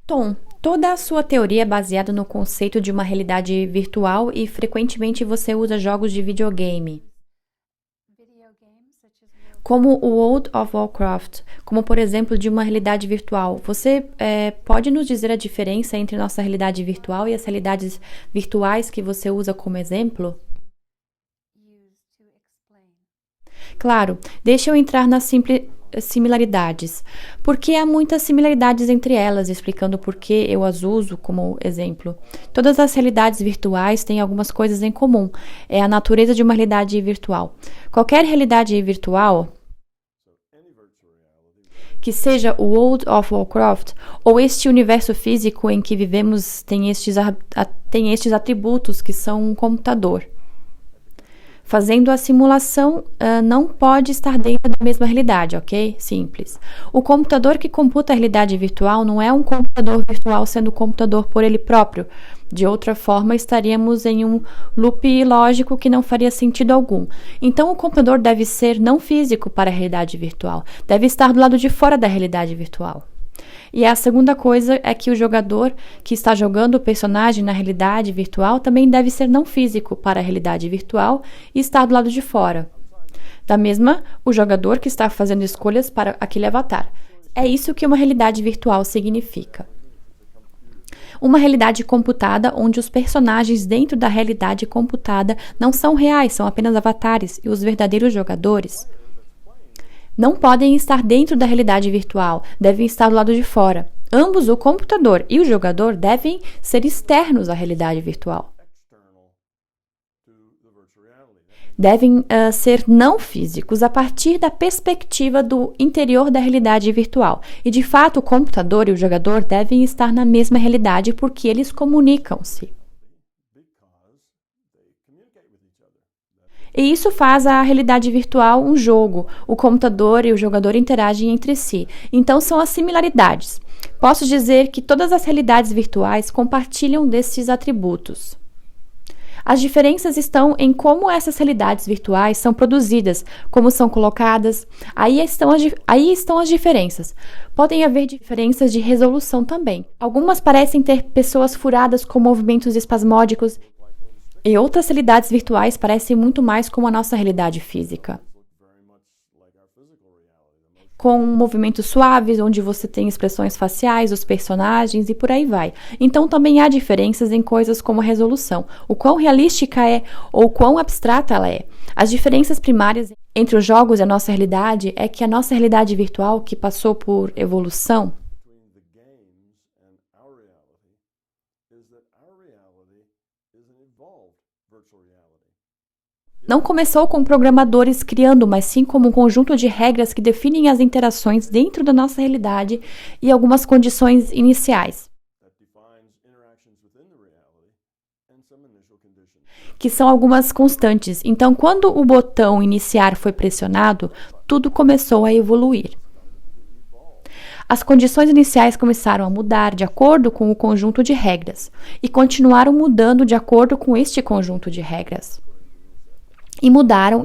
Tom, toda a sua teoria é baseada no conceito de uma realidade virtual e frequentemente você usa jogos de videogame, como o World of Warcraft, como por exemplo de uma realidade virtual. Você pode nos dizer a diferença entre nossa realidade virtual e as realidades virtuais que você usa como exemplo? Claro, deixa eu entrar nas similaridades, porque há muitas similaridades entre elas, explicando por que eu as uso como exemplo. Todas as realidades virtuais têm algumas coisas em comum, é a natureza de uma realidade virtual. Qualquer realidade virtual, que seja o World of Warcraft ou este universo físico em que vivemos, tem estes atributos que são um computador. Fazendo a simulação, não pode estar dentro da mesma realidade, ok? Simples. O computador que computa a realidade virtual não é um computador virtual sendo computador por ele próprio. De outra forma, estaríamos em um loop lógico que não faria sentido algum. Então, o computador deve ser não físico para a realidade virtual. Deve estar do lado de fora da realidade virtual. E a segunda coisa é que o jogador que está jogando o personagem na realidade virtual também deve ser não físico para a realidade virtual e estar do lado de fora. Da mesma, o jogador que está fazendo escolhas para aquele avatar. É isso que uma realidade virtual significa. Uma realidade computada onde os personagens dentro da realidade computada não são reais, são apenas avatares, e os verdadeiros jogadores não podem estar dentro da realidade virtual, devem estar do lado de fora. Ambos, o computador e o jogador, devem ser externos à realidade virtual. Devem ser não físicos a partir da perspectiva do interior da realidade virtual. E, de fato, o computador e o jogador devem estar na mesma realidade porque eles comunicam-se. E isso faz a realidade virtual um jogo. O computador e o jogador interagem entre si. Então, são as similaridades. Posso dizer que todas as realidades virtuais compartilham desses atributos. As diferenças estão em como essas realidades virtuais são produzidas, como são colocadas. Aí estão as diferenças. Podem haver diferenças de resolução também. Algumas parecem ter pessoas furadas com movimentos espasmódicos, e outras realidades virtuais parecem muito mais como a nossa realidade física, com movimentos suaves, onde você tem expressões faciais dos personagens e por aí vai. Então também há diferenças em coisas como a resolução, o quão realística é ou quão abstrata ela é. As diferenças primárias entre os jogos e a nossa realidade é que a nossa realidade virtual, que passou por evolução, não começou com programadores criando, mas sim como um conjunto de regras que definem as interações dentro da nossa realidade e algumas condições iniciais, que são algumas constantes. Então, quando o botão iniciar foi pressionado, tudo começou a evoluir. As condições iniciais começaram a mudar de acordo com o conjunto de regras e continuaram mudando de acordo com este conjunto de regras. E mudaram,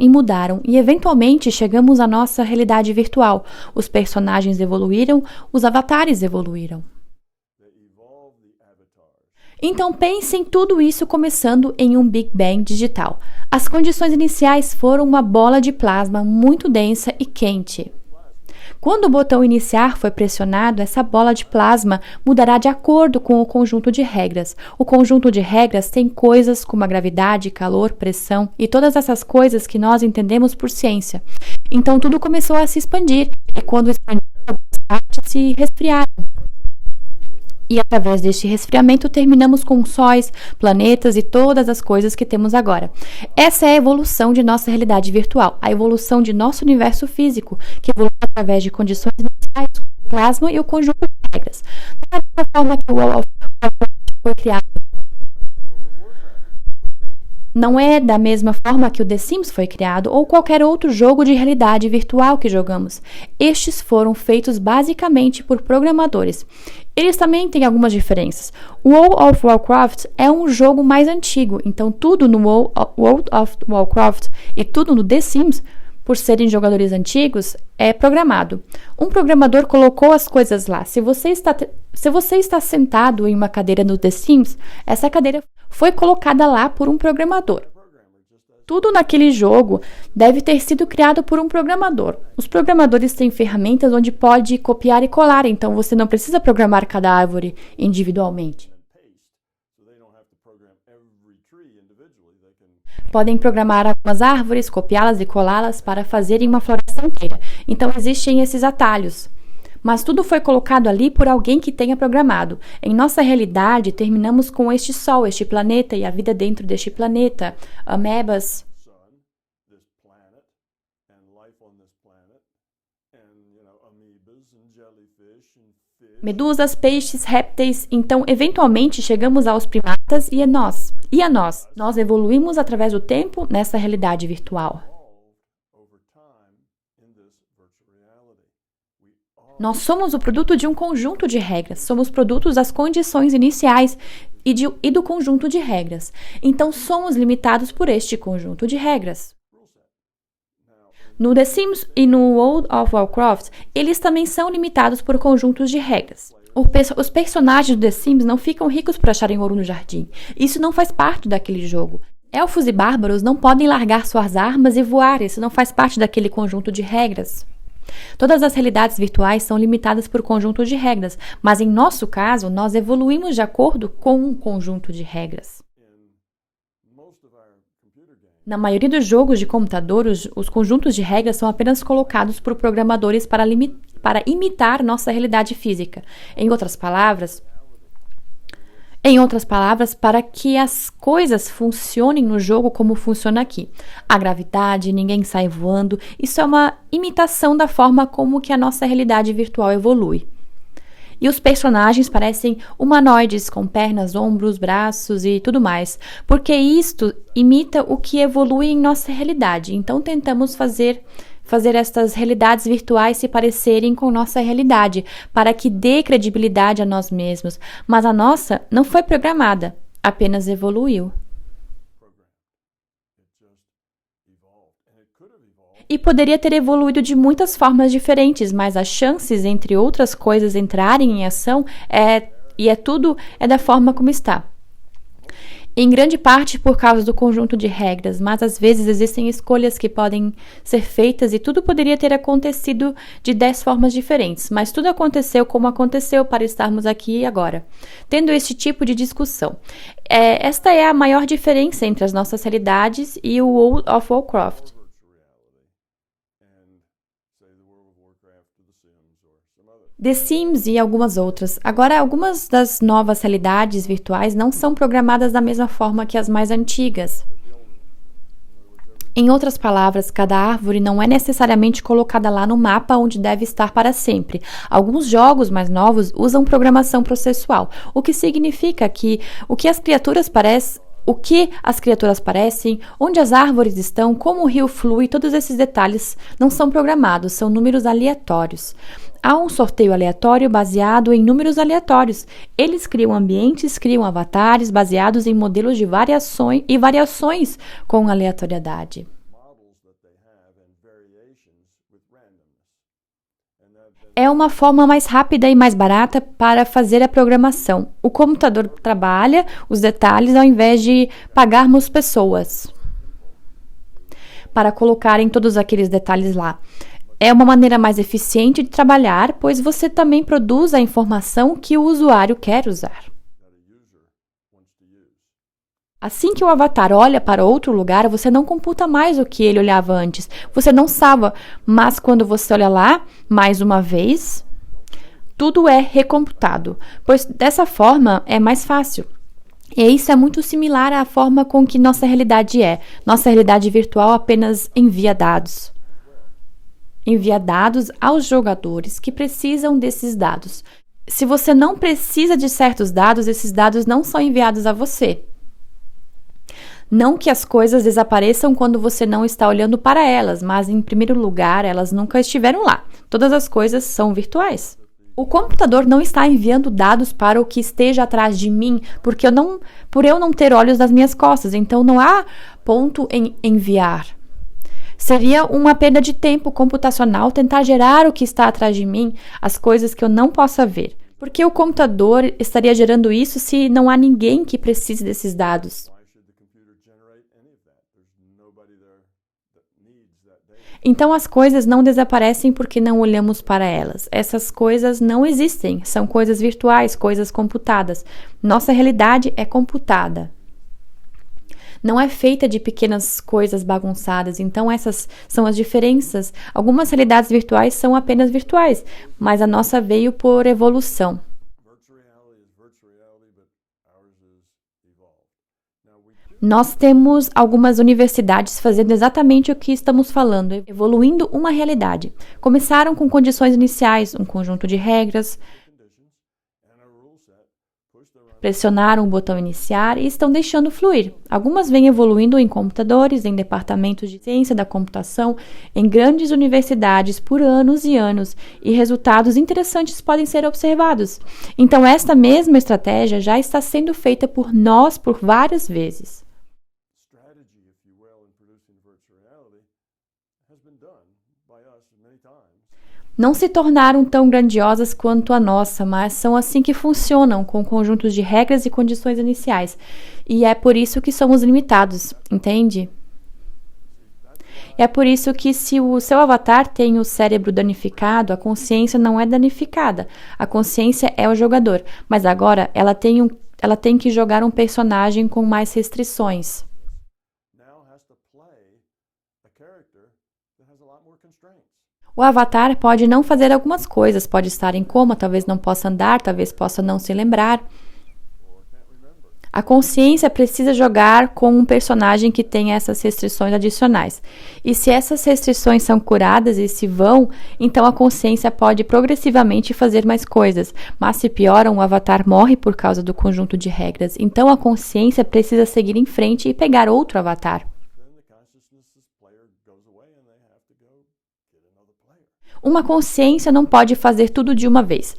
e eventualmente chegamos à nossa realidade virtual. Os personagens evoluíram, os avatares evoluíram. Então pense em tudo isso começando em um Big Bang digital. As condições iniciais foram uma bola de plasma muito densa e quente. Quando o botão iniciar foi pressionado, essa bola de plasma mudará de acordo com o conjunto de regras. O conjunto de regras tem coisas como a gravidade, calor, pressão e todas essas coisas que nós entendemos por ciência. Então tudo começou a se expandir e quando expandiu, algumas partes se resfriaram. E através deste resfriamento terminamos com sóis, planetas e todas as coisas que temos agora. Essa é a evolução de nossa realidade virtual, a evolução de nosso universo físico, que evolui através de condições iniciais, o plasma e o conjunto de regras. Da mesma forma que o World of Warcraft foi criado. Não é da mesma forma que o The Sims foi criado ou qualquer outro jogo de realidade virtual que jogamos. Estes foram feitos basicamente por programadores. Eles também têm algumas diferenças. O World of Warcraft é um jogo mais antigo, então tudo no World of Warcraft e tudo no The Sims, por serem jogadores antigos, é programado. Um programador colocou as coisas lá. Se você está sentado em uma cadeira no The Sims, essa cadeira foi colocada lá por um programador. Tudo naquele jogo deve ter sido criado por um programador. Os programadores têm ferramentas onde pode copiar e colar, então você não precisa programar cada árvore individualmente. Podem programar algumas árvores, copiá-las e colá-las para fazerem uma floresta inteira. Então existem esses atalhos. Mas tudo foi colocado ali por alguém que tenha programado. Em nossa realidade, terminamos com este Sol, este planeta e a vida dentro deste planeta, amebas, medusas, peixes, répteis. Então, eventualmente, chegamos aos primatas e a nós. E a nós? Nós evoluímos através do tempo nessa realidade virtual. Nós somos o produto de um conjunto de regras, somos produtos das condições iniciais e do conjunto de regras. Então, somos limitados por este conjunto de regras. No The Sims e no World of Warcraft, eles também são limitados por conjuntos de regras. Os personagens do The Sims não ficam ricos por acharem ouro no jardim. Isso não faz parte daquele jogo. Elfos e bárbaros não podem largar suas armas e voar, isso não faz parte daquele conjunto de regras. Todas as realidades virtuais são limitadas por conjunto de regras, mas em nosso caso, nós evoluímos de acordo com um conjunto de regras. Na maioria dos jogos de computador, os conjuntos de regras são apenas colocados por programadores para imitar nossa realidade física. Em outras palavras, para que as coisas funcionem no jogo como funciona aqui. A gravidade, ninguém sai voando, isso é uma imitação da forma como que a nossa realidade virtual evolui. E os personagens parecem humanoides com pernas, ombros, braços e tudo mais, porque isto imita o que evolui em nossa realidade. Então tentamos fazer estas realidades virtuais se parecerem com nossa realidade, para que dê credibilidade a nós mesmos. Mas a nossa não foi programada, apenas evoluiu. E poderia ter evoluído de muitas formas diferentes, mas as chances, entre outras coisas, entrarem em ação tudo da forma como está. Em grande parte por causa do conjunto de regras, mas às vezes existem escolhas que podem ser feitas e tudo poderia ter acontecido de 10 formas diferentes, mas tudo aconteceu como aconteceu para estarmos aqui agora, tendo esse tipo de discussão. Esta é a maior diferença entre as nossas realidades e o World of Warcraft. The Sims e algumas outras. Agora, algumas das novas realidades virtuais não são programadas da mesma forma que as mais antigas. Em outras palavras, cada árvore não é necessariamente colocada lá no mapa onde deve estar para sempre. Alguns jogos mais novos usam programação processual, o que significa que o que as criaturas parecem, onde as árvores estão, como o rio flui, todos esses detalhes não são programados, são números aleatórios. Há um sorteio aleatório baseado em números aleatórios. Eles criam ambientes, criam avatares baseados em modelos de variações com aleatoriedade. É uma forma mais rápida e mais barata para fazer a programação. O computador trabalha os detalhes ao invés de pagarmos pessoas para colocarem todos aqueles detalhes lá. É uma maneira mais eficiente de trabalhar, pois você também produz a informação que o usuário quer usar. Assim que o avatar olha para outro lugar, você não computa mais o que ele olhava antes. Você não salva, mas quando você olha lá, mais uma vez, tudo é recomputado, pois dessa forma é mais fácil. E isso é muito similar à forma com que nossa realidade é. Nossa realidade virtual apenas envia dados. Envia dados aos jogadores que precisam desses dados. Se você não precisa de certos dados, esses dados não são enviados a você. Não que as coisas desapareçam quando você não está olhando para elas, mas em primeiro lugar, elas nunca estiveram lá. Todas as coisas são virtuais. O computador não está enviando dados para o que esteja atrás de mim, por eu não ter olhos nas minhas costas, então não há ponto em enviar. Seria uma perda de tempo computacional tentar gerar o que está atrás de mim, as coisas que eu não possa ver. Porque o computador estaria gerando isso se não há ninguém que precise desses dados. Então as coisas não desaparecem porque não olhamos para elas. Essas coisas não existem, são coisas virtuais, coisas computadas. Nossa realidade é computada. Não é feita de pequenas coisas bagunçadas, então essas são as diferenças. Algumas realidades virtuais são apenas virtuais, mas a nossa veio por evolução. Nós temos algumas universidades fazendo exatamente o que estamos falando, evoluindo uma realidade. Começaram com condições iniciais, um conjunto de regras, pressionaram o botão iniciar e estão deixando fluir. Algumas vêm evoluindo em computadores, em departamentos de ciência da computação, em grandes universidades por anos e anos, e resultados interessantes podem ser observados. Então, esta mesma estratégia já está sendo feita por nós por várias vezes. Não se tornaram tão grandiosas quanto a nossa, mas são assim que funcionam, com conjuntos de regras e condições iniciais. E é por isso que somos limitados, entende? É por isso que se o seu avatar tem o cérebro danificado, a consciência não é danificada. A consciência é o jogador, mas agora ela tem que jogar um personagem com mais restrições. O avatar pode não fazer algumas coisas, pode estar em coma, talvez não possa andar, talvez possa não se lembrar. A consciência precisa jogar com um personagem que tem essas restrições adicionais. E se essas restrições são curadas e se vão, então a consciência pode progressivamente fazer mais coisas. Mas se pioram, o avatar morre por causa do conjunto de regras. Então a consciência precisa seguir em frente e pegar outro avatar. Uma consciência não pode fazer tudo de uma vez.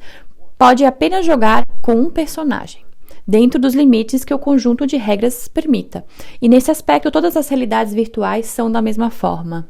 Pode apenas jogar com um personagem, dentro dos limites que o conjunto de regras permita. E nesse aspecto, todas as realidades virtuais são da mesma forma.